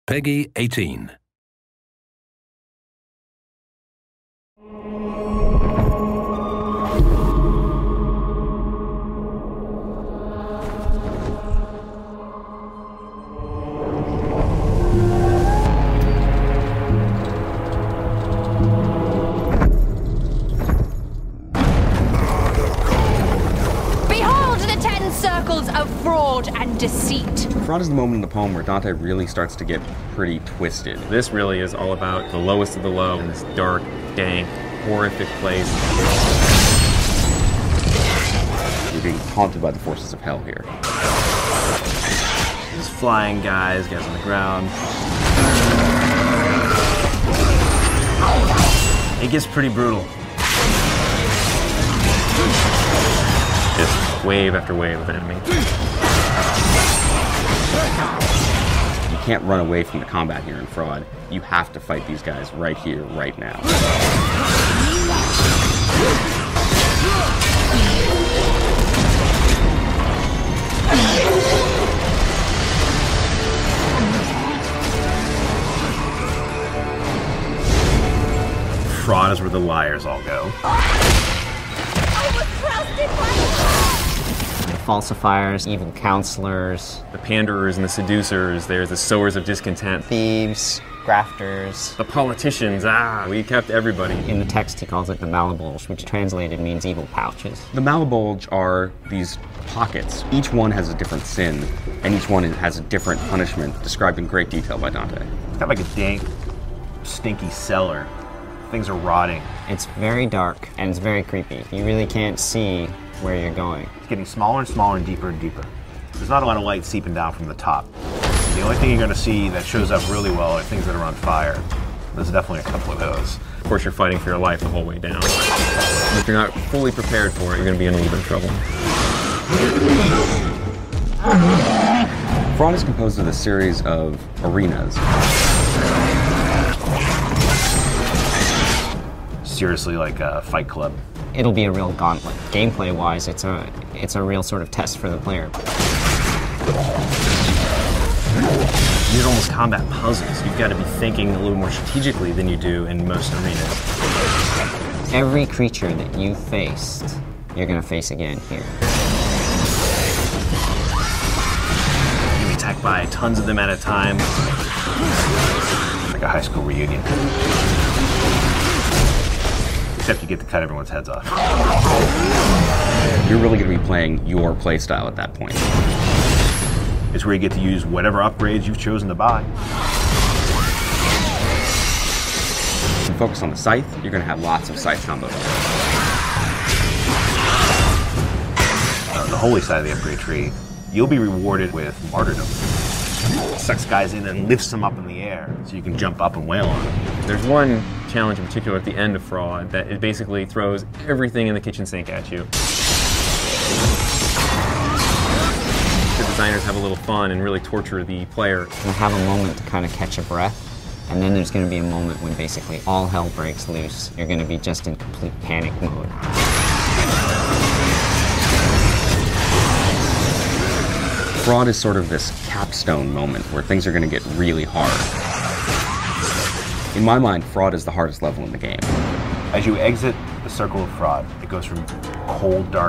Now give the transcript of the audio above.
Peggy 18. Circles of fraud and deceit. Fraud is the moment in the poem where Dante really starts to get pretty twisted. This really is all about the lowest of the low in this dark, dank, horrific place. You're being haunted by the forces of hell here. There's flying guys on the ground. It gets pretty brutal. Just wave after wave of enemy. You can't run away from the combat here in Fraud. You have to fight these guys right here, right now. Fraud is where the liars all go. Falsifiers, evil counselors, The panderers and the seducers, there's the sowers of discontent. thieves, grafters. The politicians, we kept everybody. In the text he calls it the malabulge, which translated means evil pouches. The malabulge are these pockets. Each one has a different sin, and each one has a different punishment, described in great detail by Dante. It's kind of like a dank, stinky cellar. Things are rotting. It's very dark and it's very creepy. You really can't see where you're going. It's getting smaller and smaller and deeper and deeper. There's not a lot of light seeping down from the top. The only thing you're going to see that shows up really well are things that are on fire. There's definitely a couple of those. Of course, you're fighting for your life the whole way down. If you're not fully prepared for it, you're going to be in a little bit of trouble. Fraud is composed of a series of arenas. Seriously, like a Fight Club. It'll be a real gauntlet. Gameplay-wise, it's a real sort of test for the player. These are almost combat puzzles. You've got to be thinking a little more strategically than you do in most arenas. Every creature that you faced, you're going to face again here. You be attacked by tons of them at a time. Like a high school reunion. Except you get to cut everyone's heads off. You're really going to be playing your playstyle at that point. It's where you get to use whatever upgrades you've chosen to buy. If you focus on the scythe, you're going to have lots of scythe combos. On the holy side of the upgrade tree, you'll be rewarded with martyrdom. Sucks guys in and lifts them up in the air so you can jump up and wail on them. There's one challenge in particular at the end of Fraud that it basically throws everything in the kitchen sink at you. The designers have a little fun and really torture the player. You'll have a moment to kind of catch a breath, and then there's going to be a moment when basically all hell breaks loose. You're going to be just in complete panic mode. Fraud is sort of this capstone moment where things are going to get really hard. In my mind, Fraud is the hardest level in the game. As you exit the circle of Fraud, it goes from cold, dark